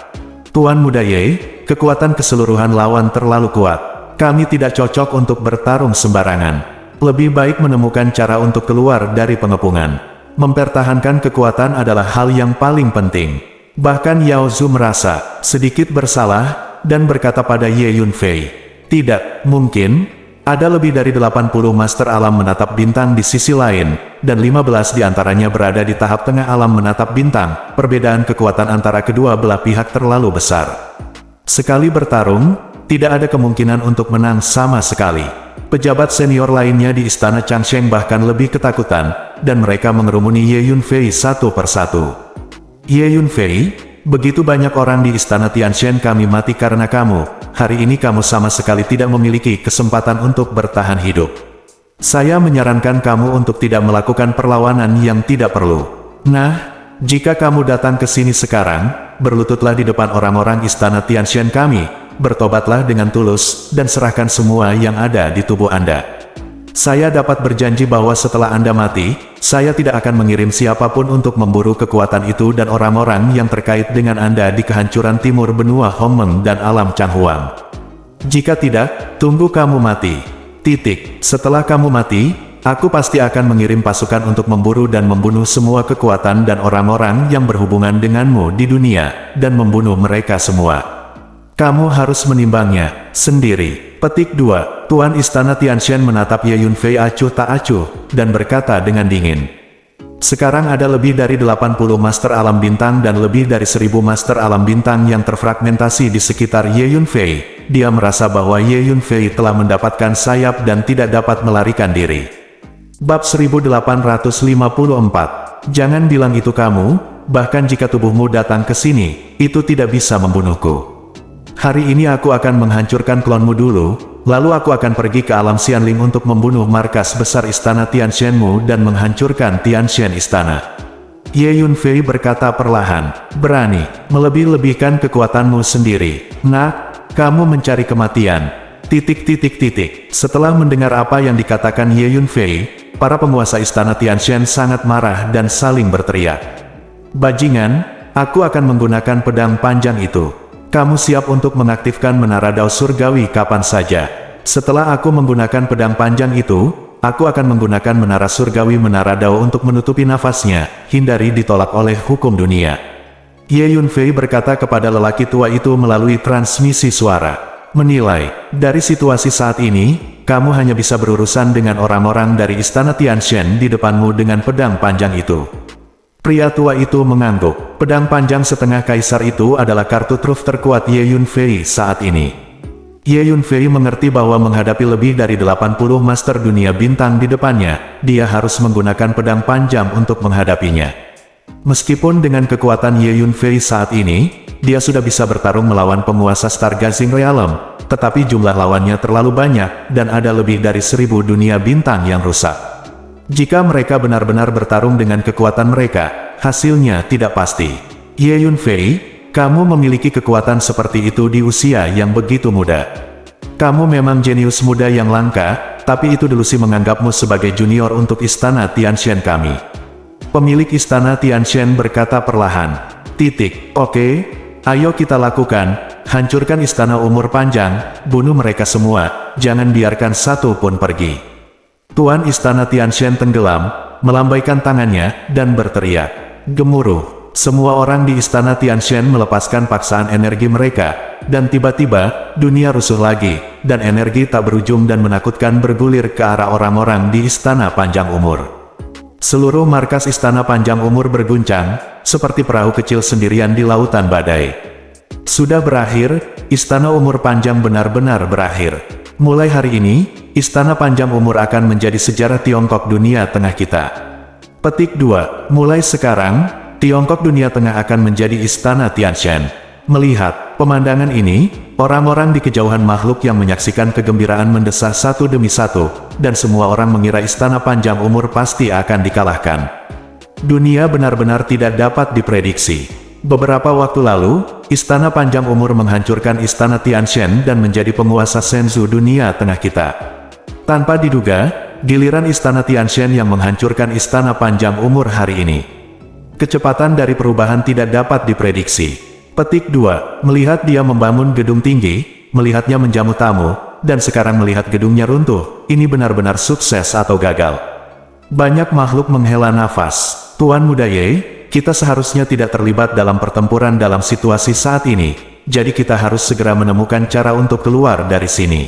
Tuan Muda Ye, kekuatan keseluruhan lawan terlalu kuat. Kami tidak cocok untuk bertarung sembarangan. Lebih baik menemukan cara untuk keluar dari pengepungan. Mempertahankan kekuatan adalah hal yang paling penting. Bahkan Yao Zhu merasa sedikit bersalah, dan berkata pada Ye Yunfei, tidak mungkin, ada lebih dari 80 master alam menatap bintang di sisi lain, dan 15 diantaranya berada di tahap tengah alam menatap bintang. Perbedaan kekuatan antara kedua belah pihak terlalu besar. Sekali bertarung, tidak ada kemungkinan untuk menang sama sekali. Pejabat senior lainnya di istana Changsheng bahkan lebih ketakutan, dan mereka mengerumuni Ye Yunfei satu persatu. Ye Yunfei, begitu banyak orang di istana Tianshan kami mati karena kamu, hari ini kamu sama sekali tidak memiliki kesempatan untuk bertahan hidup. Saya menyarankan kamu untuk tidak melakukan perlawanan yang tidak perlu. Nah, jika kamu datang ke sini sekarang, berlututlah di depan orang-orang istana Tianshan kami, bertobatlah dengan tulus, dan serahkan semua yang ada di tubuh Anda. Saya dapat berjanji bahwa setelah Anda mati, saya tidak akan mengirim siapapun untuk memburu kekuatan itu dan orang-orang yang terkait dengan Anda di kehancuran timur benua Hongmeng dan alam Changhuang. Jika tidak, tunggu kamu mati. Setelah kamu mati, aku pasti akan mengirim pasukan untuk memburu dan membunuh semua kekuatan dan orang-orang yang berhubungan denganmu di dunia, dan membunuh mereka semua. Kamu harus menimbangnya sendiri. Petik 2. Tuan Istana Tianshan menatap Ye Yunfei acuh tak acuh, dan berkata dengan dingin. Sekarang ada lebih dari 80 Master Alam Bintang dan lebih dari 1000 Master Alam Bintang yang terfragmentasi di sekitar Ye Yunfei. Dia merasa bahwa Ye Yunfei telah mendapatkan sayap dan tidak dapat melarikan diri. Bab 1854. Jangan bilang itu kamu, bahkan jika tubuhmu datang ke sini, itu tidak bisa membunuhku. Hari ini aku akan menghancurkan klonmu dulu, lalu aku akan pergi ke alam Xianling untuk membunuh markas besar istana Tianshanmu dan menghancurkan Tianshan istana. Ye Yunfei berkata perlahan, berani melebih-lebihkan kekuatanmu sendiri. Nak, kamu mencari kematian. Setelah mendengar apa yang dikatakan Ye Yunfei, para penguasa istana Tianshan sangat marah dan saling berteriak. Bajingan, aku akan menggunakan pedang panjang itu. Kamu siap untuk mengaktifkan menara Dao Surgawi kapan saja. Setelah aku menggunakan pedang panjang itu, aku akan menggunakan menara surgawi menara Dao untuk menutupi nafasnya, hindari ditolak oleh hukum dunia. Ye Yunfei berkata kepada lelaki tua itu melalui transmisi suara. Menilai, dari situasi saat ini, kamu hanya bisa berurusan dengan orang-orang dari istana Tianshan di depanmu dengan pedang panjang itu. Pria tua itu mengangguk. Pedang panjang setengah kaisar itu adalah kartu truf terkuat Ye Yunfei saat ini. Ye Yunfei mengerti bahwa menghadapi lebih dari 80 master dunia bintang di depannya, dia harus menggunakan pedang panjang untuk menghadapinya. Meskipun dengan kekuatan Ye Yunfei saat ini, dia sudah bisa bertarung melawan penguasa Stargazing Realm, tetapi jumlah lawannya terlalu banyak, dan ada lebih dari 1000 dunia bintang yang rusak. Jika mereka benar-benar bertarung dengan kekuatan mereka, hasilnya tidak pasti. Ye Yunfei, kamu memiliki kekuatan seperti itu di usia yang begitu muda. Kamu memang jenius muda yang langka, tapi itu delusi menganggapmu sebagai junior untuk istana Tianshan kami. Pemilik istana Tianshan berkata perlahan. Oke, ayo kita lakukan, hancurkan istana umur panjang, bunuh mereka semua, jangan biarkan satu pun pergi. Tuan istana Tianshan tenggelam, melambaikan tangannya, dan berteriak. Gemuruh. Semua orang di istana Tianshan melepaskan paksaan energi mereka, dan tiba-tiba, dunia rusuh lagi, dan energi tak berujung dan menakutkan bergulir ke arah orang-orang di istana panjang umur. Seluruh markas istana panjang umur berguncang, seperti perahu kecil sendirian di lautan badai. Sudah berakhir, istana umur panjang benar-benar berakhir. Mulai hari ini, istana panjang umur akan menjadi sejarah Tiongkok dunia tengah kita. Petik 2. Mulai sekarang, Tiongkok dunia tengah akan menjadi istana Tianshan. Melihat pemandangan ini, orang-orang di kejauhan makhluk yang menyaksikan kegembiraan mendesah satu demi satu, dan semua orang mengira istana panjang umur pasti akan dikalahkan. Dunia benar-benar tidak dapat diprediksi. Beberapa waktu lalu, istana panjang umur menghancurkan istana Tianshan dan menjadi penguasa Shenzhou dunia tengah kita. Tanpa diduga, giliran istana Tianshan yang menghancurkan istana panjang umur hari ini. Kecepatan dari perubahan tidak dapat diprediksi. Petik 2. Melihat dia membangun gedung tinggi, melihatnya menjamu tamu, dan sekarang melihat gedungnya runtuh, ini benar-benar sukses atau gagal. Banyak makhluk menghela nafas. Tuan Muda Ye, kita seharusnya tidak terlibat dalam pertempuran dalam situasi saat ini, jadi kita harus segera menemukan cara untuk keluar dari sini.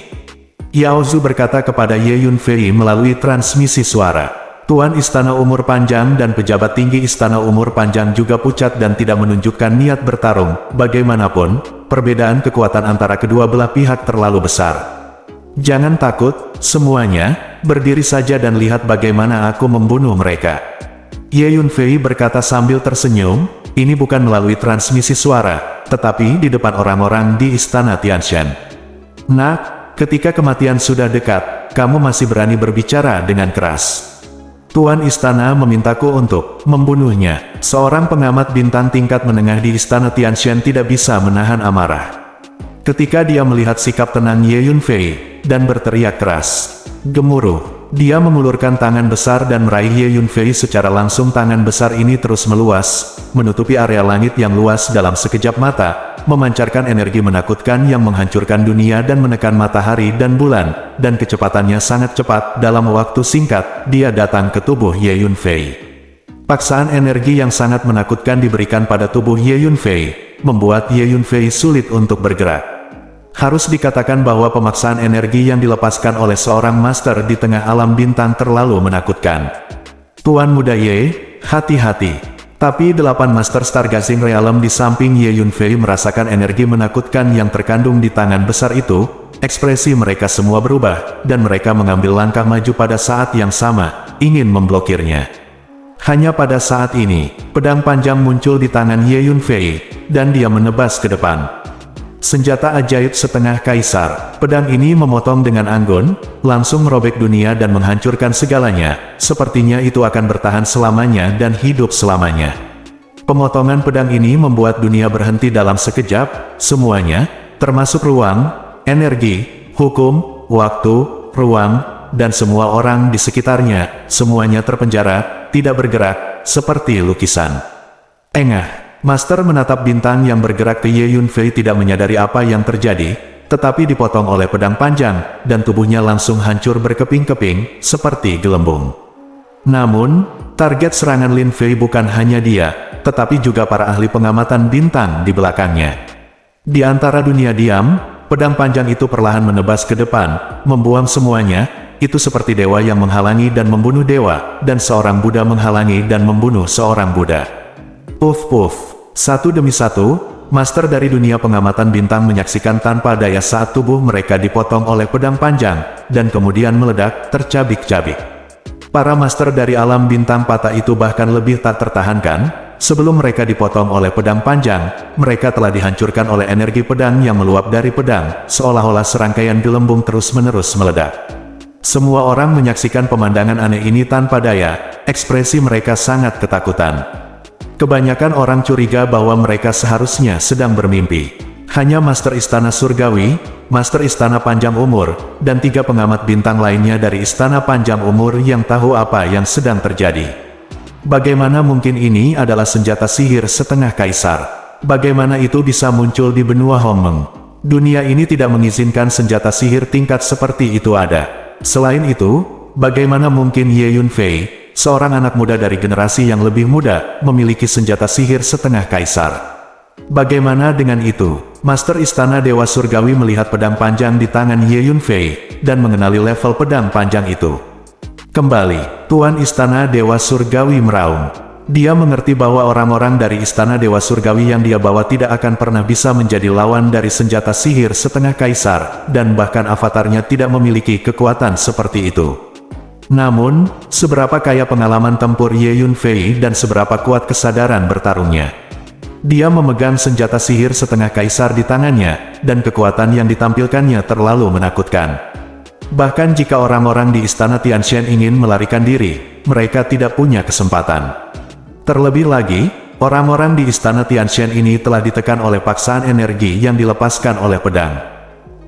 Yao Zhu berkata kepada Ye Yunfei melalui transmisi suara. Tuan Istana Umur Panjang dan pejabat tinggi Istana Umur Panjang juga pucat dan tidak menunjukkan niat bertarung. Bagaimanapun, perbedaan kekuatan antara kedua belah pihak terlalu besar. Jangan takut, semuanya, berdiri saja dan lihat bagaimana aku membunuh mereka. Ye Yunfei berkata sambil tersenyum, ini bukan melalui transmisi suara, tetapi di depan orang-orang di Istana Tianshan. Nak, ketika kematian sudah dekat, kamu masih berani berbicara dengan keras. Tuan Istana memintaku untuk membunuhnya. Seorang pengamat bintang tingkat menengah di Istana Tianshan tidak bisa menahan amarah. Ketika dia melihat sikap tenang Ye Yunfei, dan berteriak keras. Gemuruh. dia mengulurkan tangan besar dan meraih Ye Yunfei secara langsung. Tangan besar ini terus meluas, menutupi area langit yang luas dalam sekejap mata, memancarkan energi menakutkan yang menghancurkan dunia dan menekan matahari dan bulan, dan kecepatannya sangat cepat. Dalam waktu singkat, dia datang ke tubuh Ye Yunfei. Paksaan energi yang sangat menakutkan diberikan pada tubuh Ye Yunfei, membuat Ye Yunfei sulit untuk bergerak. Harus dikatakan bahwa pemaksaan energi yang dilepaskan oleh seorang master di tengah alam bintang terlalu menakutkan. Tuan Muda Ye, hati-hati. Tapi 8 Master Stargazing Realm di samping Ye Yunfei merasakan energi menakutkan yang terkandung di tangan besar itu. Ekspresi mereka semua berubah, dan mereka mengambil langkah maju pada saat yang sama, ingin memblokirnya. Hanya pada saat ini, pedang panjang muncul di tangan Ye Yunfei, dan dia menebas ke depan. Senjata ajaib setengah kaisar, pedang ini memotong dengan anggun, langsung merobek dunia dan menghancurkan segalanya. Sepertinya itu akan bertahan selamanya dan hidup selamanya. Pemotongan pedang ini membuat dunia berhenti dalam sekejap, semuanya, termasuk ruang, energi, hukum, waktu, ruang, dan semua orang di sekitarnya, semuanya terpenjara, tidak bergerak, seperti lukisan. Engah. Master menatap bintang yang bergerak ke Ye Yunfei, tidak menyadari apa yang terjadi, tetapi dipotong oleh pedang panjang, dan tubuhnya langsung hancur berkeping-keping, seperti gelembung. Namun, target serangan Lin Fei bukan hanya dia, tetapi juga para ahli pengamatan bintang di belakangnya. Di antara dunia diam, pedang panjang itu perlahan menebas ke depan, membuang semuanya. Itu seperti dewa yang menghalangi dan membunuh dewa, dan seorang Buddha menghalangi dan membunuh seorang Buddha. Puff-puff. Satu demi satu, master dari dunia pengamatan bintang menyaksikan tanpa daya saat tubuh mereka dipotong oleh pedang panjang, dan kemudian meledak, tercabik-cabik. Para master dari alam bintang patah itu bahkan lebih tak tertahankan. Sebelum mereka dipotong oleh pedang panjang, mereka telah dihancurkan oleh energi pedang yang meluap dari pedang, seolah-olah serangkaian gelembung terus-menerus meledak. Semua orang menyaksikan pemandangan aneh ini tanpa daya, ekspresi mereka sangat ketakutan. Kebanyakan orang curiga bahwa mereka seharusnya sedang bermimpi. Hanya Master Istana Surgawi, Master Istana Panjang Umur, dan 3 pengamat bintang lainnya dari Istana Panjang Umur yang tahu apa yang sedang terjadi. Bagaimana mungkin ini adalah senjata sihir setengah kaisar? Bagaimana itu bisa muncul di benua Hongmeng? Dunia ini tidak mengizinkan senjata sihir tingkat seperti itu ada. Selain itu, bagaimana mungkin Ye Yunfei, seorang anak muda dari generasi yang lebih muda, memiliki senjata sihir setengah kaisar? Bagaimana dengan itu? Master Istana Dewa Surgawi melihat pedang panjang di tangan Ye Yunfei, dan mengenali level pedang panjang itu. Kembali, Tuan Istana Dewa Surgawi meraung. Dia mengerti bahwa orang-orang dari Istana Dewa Surgawi yang dia bawa tidak akan pernah bisa menjadi lawan dari senjata sihir setengah kaisar, dan bahkan avatarnya tidak memiliki kekuatan seperti itu. Namun, seberapa kaya pengalaman tempur Ye Yunfei dan seberapa kuat kesadaran bertarungnya. Dia memegang senjata sihir setengah kaisar di tangannya, dan kekuatan yang ditampilkannya terlalu menakutkan. Bahkan jika orang-orang di Istana Tianshan ingin melarikan diri, mereka tidak punya kesempatan. Terlebih lagi, orang-orang di Istana Tianshan ini telah ditekan oleh paksaan energi yang dilepaskan oleh pedang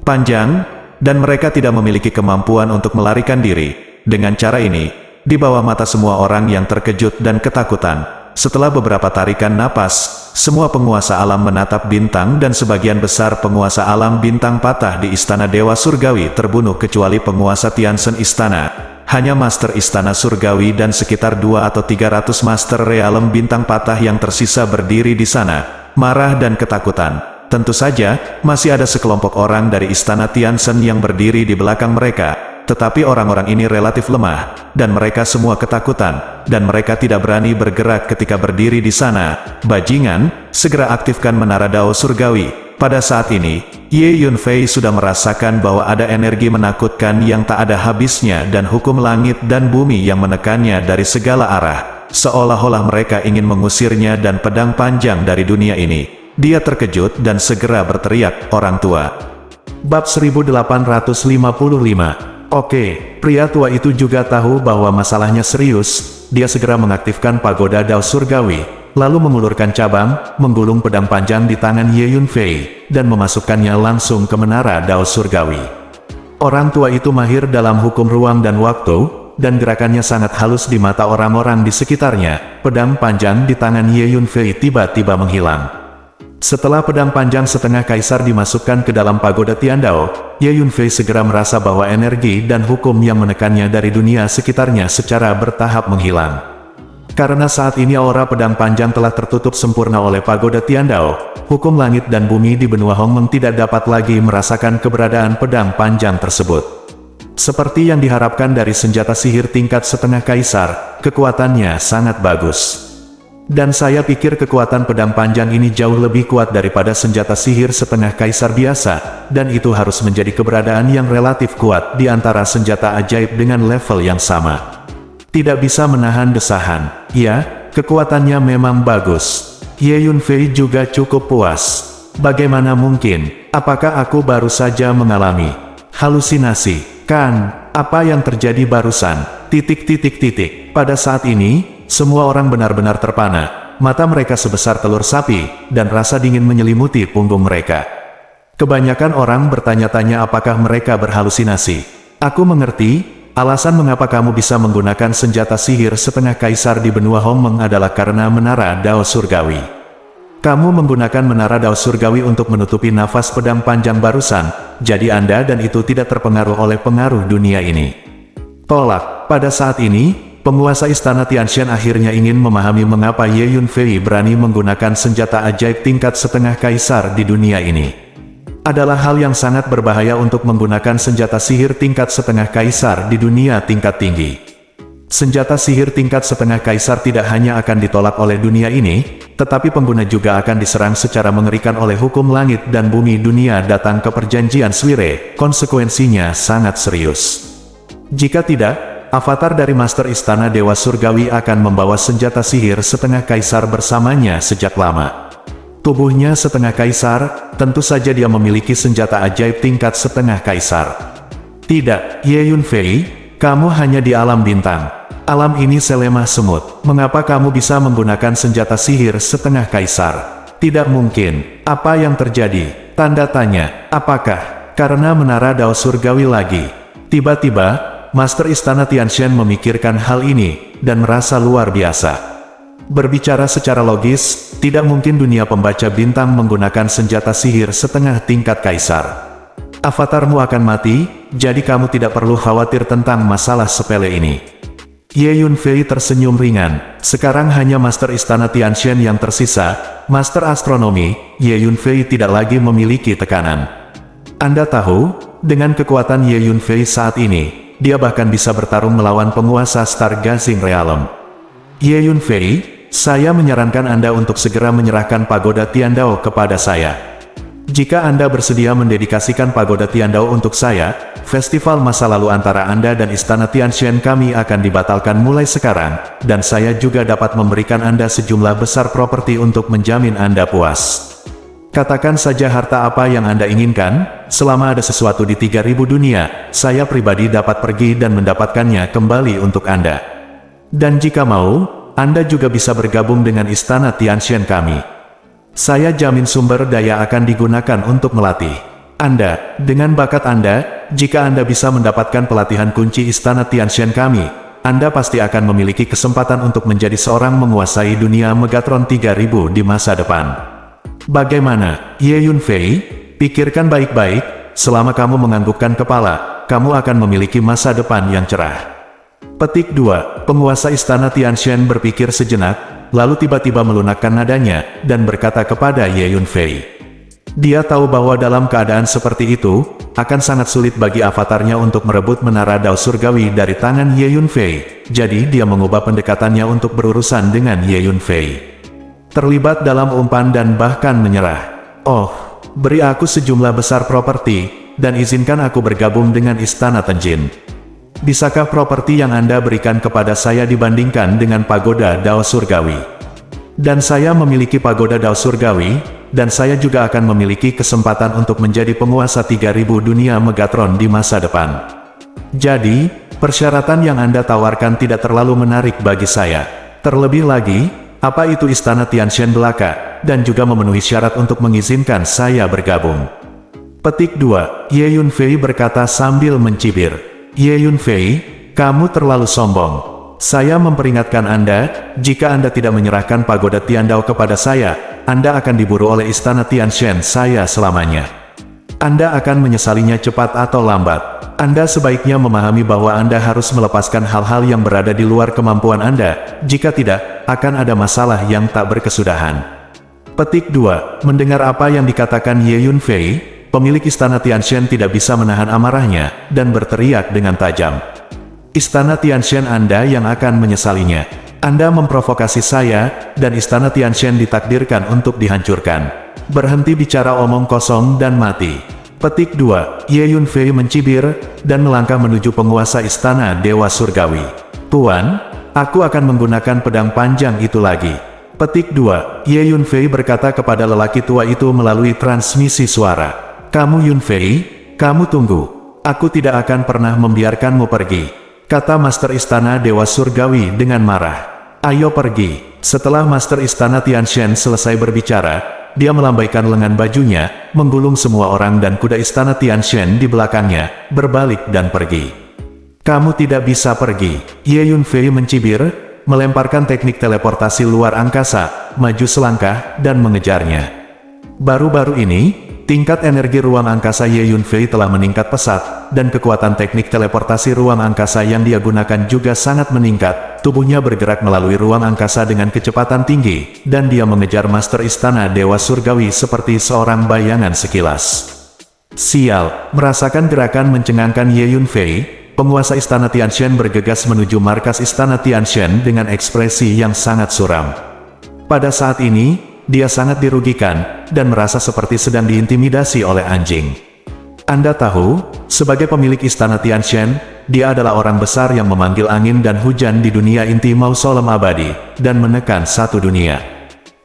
panjang, dan mereka tidak memiliki kemampuan untuk melarikan diri. Dengan cara ini, di bawah mata semua orang yang terkejut dan ketakutan, setelah beberapa tarikan napas, semua penguasa alam menatap bintang dan sebagian besar penguasa alam bintang patah di Istana Dewa Surgawi terbunuh kecuali penguasa Tiansen Istana. Hanya Master Istana Surgawi dan sekitar 2 atau 300 Master Realm bintang patah yang tersisa berdiri di sana, marah dan ketakutan. Tentu saja, masih ada sekelompok orang dari Istana Tiansen yang berdiri di belakang mereka. Tetapi orang-orang ini relatif lemah, dan mereka semua ketakutan, dan mereka tidak berani bergerak ketika berdiri di sana. Bajingan, segera aktifkan Menara Dao Surgawi. Pada saat ini, Ye Yunfei sudah merasakan bahwa ada energi menakutkan yang tak ada habisnya dan hukum langit dan bumi yang menekannya dari segala arah. Seolah-olah mereka ingin mengusirnya dan pedang panjang dari dunia ini. Dia terkejut dan segera berteriak, "Orang tua!" Bab 1855. Oke, pria tua itu juga tahu bahwa masalahnya serius. Dia segera mengaktifkan pagoda Dao Surgawi, lalu mengulurkan cabang, menggulung pedang panjang di tangan Ye Yunfei, dan memasukkannya langsung ke Menara Dao Surgawi. Orang tua itu mahir dalam hukum ruang dan waktu, dan gerakannya sangat halus di mata orang-orang di sekitarnya. Pedang panjang di tangan Ye Yunfei tiba-tiba menghilang. Setelah pedang panjang setengah kaisar dimasukkan ke dalam pagoda Tiandao, Ye Yunfei segera merasa bahwa energi dan hukum yang menekannya dari dunia sekitarnya secara bertahap menghilang. Karena saat ini aura pedang panjang telah tertutup sempurna oleh pagoda Tiandao, hukum langit dan bumi di benua Hongmeng tidak dapat lagi merasakan keberadaan pedang panjang tersebut. Seperti yang diharapkan dari senjata sihir tingkat setengah kaisar, kekuatannya sangat bagus. Dan saya pikir kekuatan pedang panjang ini jauh lebih kuat daripada senjata sihir setengah kaisar biasa, dan itu harus menjadi keberadaan yang relatif kuat di antara senjata ajaib dengan level yang sama. Tidak bisa menahan desahan. Ya, kekuatannya memang bagus. Ye Yunfei juga cukup puas. Bagaimana mungkin? Apakah aku baru saja mengalami halusinasi? Kan, apa yang terjadi barusan? Pada saat ini, semua orang benar-benar terpana, mata mereka sebesar telur sapi, dan rasa dingin menyelimuti punggung mereka. Kebanyakan orang bertanya-tanya apakah mereka berhalusinasi. Aku mengerti, alasan mengapa kamu bisa menggunakan senjata sihir setengah kaisar di benua Hongmeng adalah karena menara Dao Surgawi. Kamu menggunakan menara Dao Surgawi untuk menutupi nafas pedang panjang barusan, jadi Anda dan itu tidak terpengaruh oleh pengaruh dunia ini. Tolak, pada saat ini, penguasa istana Tianshan akhirnya ingin memahami mengapa Ye Yunfei berani menggunakan senjata ajaib tingkat setengah kaisar di dunia ini. Adalah hal yang sangat berbahaya untuk menggunakan senjata sihir tingkat setengah kaisar di dunia tingkat tinggi. Senjata sihir tingkat setengah kaisar tidak hanya akan ditolak oleh dunia ini, tetapi pengguna juga akan diserang secara mengerikan oleh hukum langit dan bumi dunia datang ke perjanjian Swire. Konsekuensinya sangat serius. Jika tidak, avatar dari Master Istana Dewa Surgawi akan membawa senjata sihir setengah kaisar bersamanya sejak lama. Tubuhnya setengah kaisar, tentu saja dia memiliki senjata ajaib tingkat setengah kaisar. Tidak, Ye Yunfei, kamu hanya di alam bintang. Alam ini selemah semut. Mengapa kamu bisa menggunakan senjata sihir setengah kaisar? Tidak mungkin. Apa yang terjadi? Tanda tanya. Apakah karena menara Dao Surgawi lagi? Tiba-tiba, Master Istana Tianshan memikirkan hal ini, dan merasa luar biasa. Berbicara secara logis, tidak mungkin dunia pembaca bintang menggunakan senjata sihir setengah tingkat kaisar. Avatarmu akan mati, jadi kamu tidak perlu khawatir tentang masalah sepele ini. Ye Yunfei tersenyum ringan. Sekarang hanya Master Istana Tianshan yang tersisa, Master Astronomi. Ye Yunfei tidak lagi memiliki tekanan. Anda tahu, dengan kekuatan Ye Yunfei saat ini, dia bahkan bisa bertarung melawan penguasa Stargazing Realm. Ye Yunfei, saya menyarankan Anda untuk segera menyerahkan pagoda Tiandao kepada saya. Jika Anda bersedia mendedikasikan pagoda Tiandao untuk saya, festival masa lalu antara Anda dan Istana Tianshan kami akan dibatalkan mulai sekarang, dan saya juga dapat memberikan Anda sejumlah besar properti untuk menjamin Anda puas. Katakan saja harta apa yang Anda inginkan, selama ada sesuatu di 3000 dunia, saya pribadi dapat pergi dan mendapatkannya kembali untuk Anda. Dan jika mau, Anda juga bisa bergabung dengan Istana Tianshan kami. Saya jamin sumber daya akan digunakan untuk melatih Anda. Dengan bakat Anda, jika Anda bisa mendapatkan pelatihan kunci Istana Tianshan kami, Anda pasti akan memiliki kesempatan untuk menjadi seorang menguasai dunia Megatron 3000 di masa depan. Bagaimana, Ye Yunfei? Pikirkan baik-baik, selama kamu menganggukkan kepala, kamu akan memiliki masa depan yang cerah. Petik 2. Penguasa Istana Tianshan berpikir sejenak, lalu tiba-tiba melunakkan nadanya, dan berkata kepada Ye Yunfei. Dia tahu bahwa dalam keadaan seperti itu, akan sangat sulit bagi avatarnya untuk merebut menara Dao Surgawi dari tangan Ye Yunfei, jadi dia mengubah pendekatannya untuk berurusan dengan Ye Yunfei. Terlibat dalam umpan dan bahkan menyerah. Oh, beri aku sejumlah besar properti, dan izinkan aku bergabung dengan Istana Tenjin. Bisakah properti yang Anda berikan kepada saya dibandingkan dengan pagoda Dao Surgawi? Dan saya memiliki pagoda Dao Surgawi, dan saya juga akan memiliki kesempatan untuk menjadi penguasa 3000 dunia Megatron di masa depan. Jadi, persyaratan yang Anda tawarkan tidak terlalu menarik bagi saya. Terlebih lagi, apa itu Istana Tianshan belaka, dan juga memenuhi syarat untuk mengizinkan saya bergabung. Petik 2. Ye Yunfei berkata sambil mencibir. Ye Yunfei, kamu terlalu sombong. Saya memperingatkan Anda, jika Anda tidak menyerahkan pagoda Tiandao kepada saya, Anda akan diburu oleh istana Tianshan saya selamanya. Anda akan menyesalinya cepat atau lambat. Anda sebaiknya memahami bahwa Anda harus melepaskan hal-hal yang berada di luar kemampuan Anda, jika tidak, akan ada masalah yang tak berkesudahan. Petik 2. Mendengar apa yang dikatakan Ye Yunfei, pemilik istana Tianshan tidak bisa menahan amarahnya, dan berteriak dengan tajam. Istana Tianshan Anda yang akan menyesalinya. Anda memprovokasi saya, dan istana Tianshan ditakdirkan untuk dihancurkan. Berhenti bicara omong kosong dan mati. Petik 2. Ye Yunfei mencibir, dan melangkah menuju penguasa istana Dewa Surgawi. Tuan, aku akan menggunakan pedang panjang itu lagi. Petik 2. Ye Yunfei berkata kepada lelaki tua itu melalui transmisi suara. Kamu Yunfei, kamu tunggu. Aku tidak akan pernah membiarkanmu pergi. Kata Master Istana Dewa Surgawi dengan marah. Ayo pergi. Setelah Master Istana Tianshan selesai berbicara, dia melambaikan lengan bajunya, menggulung semua orang dan kuda Istana Tianshan di belakangnya, berbalik dan pergi. Kamu tidak bisa pergi. Ye Yunfei mencibir, melemparkan teknik teleportasi luar angkasa, maju selangkah, dan mengejarnya. Baru-baru ini, tingkat energi ruang angkasa Ye Yunfei telah meningkat pesat, dan kekuatan teknik teleportasi ruang angkasa yang dia gunakan juga sangat meningkat. Tubuhnya bergerak melalui ruang angkasa dengan kecepatan tinggi, dan dia mengejar Master Istana Dewa Surgawi seperti seorang bayangan sekilas. Sial, merasakan gerakan mencengangkan Ye Yunfei, penguasa Istana Tianshan bergegas menuju markas Istana Tianshan dengan ekspresi yang sangat suram. Pada saat ini, dia sangat dirugikan, dan merasa seperti sedang diintimidasi oleh anjing. Anda tahu, sebagai pemilik Istana Tianshan, dia adalah orang besar yang memanggil angin dan hujan di dunia inti Mausolem Abadi, dan menekan satu dunia.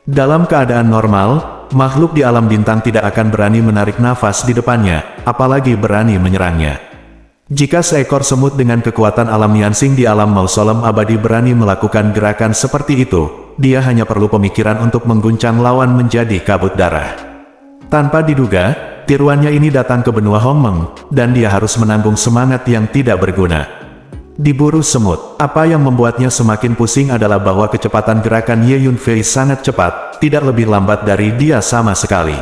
Dalam keadaan normal, makhluk di alam bintang tidak akan berani menarik nafas di depannya, apalagi berani menyerangnya. Jika seekor semut dengan kekuatan alam Yansing di alam Mausolem Abadi berani melakukan gerakan seperti itu, dia hanya perlu pemikiran untuk mengguncang lawan menjadi kabut darah. Tanpa diduga, tiruannya ini datang ke benua Hongmeng, dan dia harus menanggung semangat yang tidak berguna. Diburu semut, apa yang membuatnya semakin pusing adalah bahwa kecepatan gerakan Ye Yunfei sangat cepat, tidak lebih lambat dari dia sama sekali.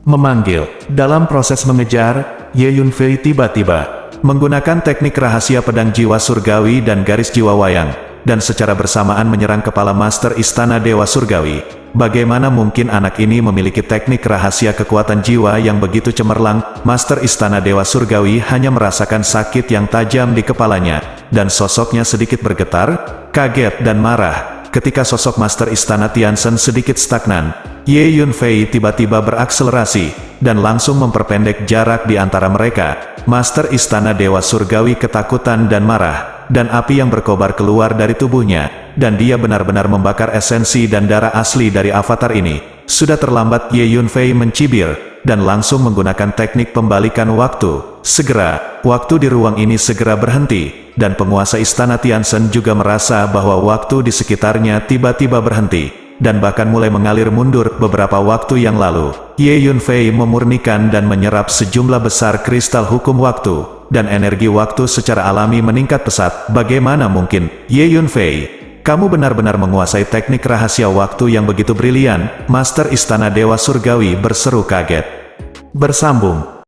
Memanggil, dalam proses mengejar, Ye Yunfei tiba-tiba menggunakan teknik rahasia pedang jiwa surgawi dan garis jiwa wayang, dan secara bersamaan menyerang kepala Master Istana Dewa Surgawi. Bagaimana mungkin anak ini memiliki teknik rahasia kekuatan jiwa yang begitu cemerlang? Master Istana Dewa Surgawi hanya merasakan sakit yang tajam di kepalanya, dan sosoknya sedikit bergetar, kaget dan marah. Ketika sosok Master Istana Tianshan sedikit stagnan, Ye Yunfei tiba-tiba berakselerasi, dan langsung memperpendek jarak di antara mereka. Master Istana Dewa Surgawi ketakutan dan marah, dan api yang berkobar keluar dari tubuhnya, dan dia benar-benar membakar esensi dan darah asli dari avatar ini. Sudah terlambat. Ye Yunfei mencibir, dan langsung menggunakan teknik pembalikan waktu. Segera, waktu di ruang ini segera berhenti, dan penguasa Istana Tianshan juga merasa bahwa waktu di sekitarnya tiba-tiba berhenti, dan bahkan mulai mengalir mundur. Beberapa waktu yang lalu, Ye Yunfei memurnikan dan menyerap sejumlah besar kristal hukum waktu, dan energi waktu secara alami meningkat pesat. Bagaimana mungkin, Ye Yunfei? Kamu benar-benar menguasai teknik rahasia waktu yang begitu brilian. Master Istana Dewa Surgawi berseru kaget. Bersambung.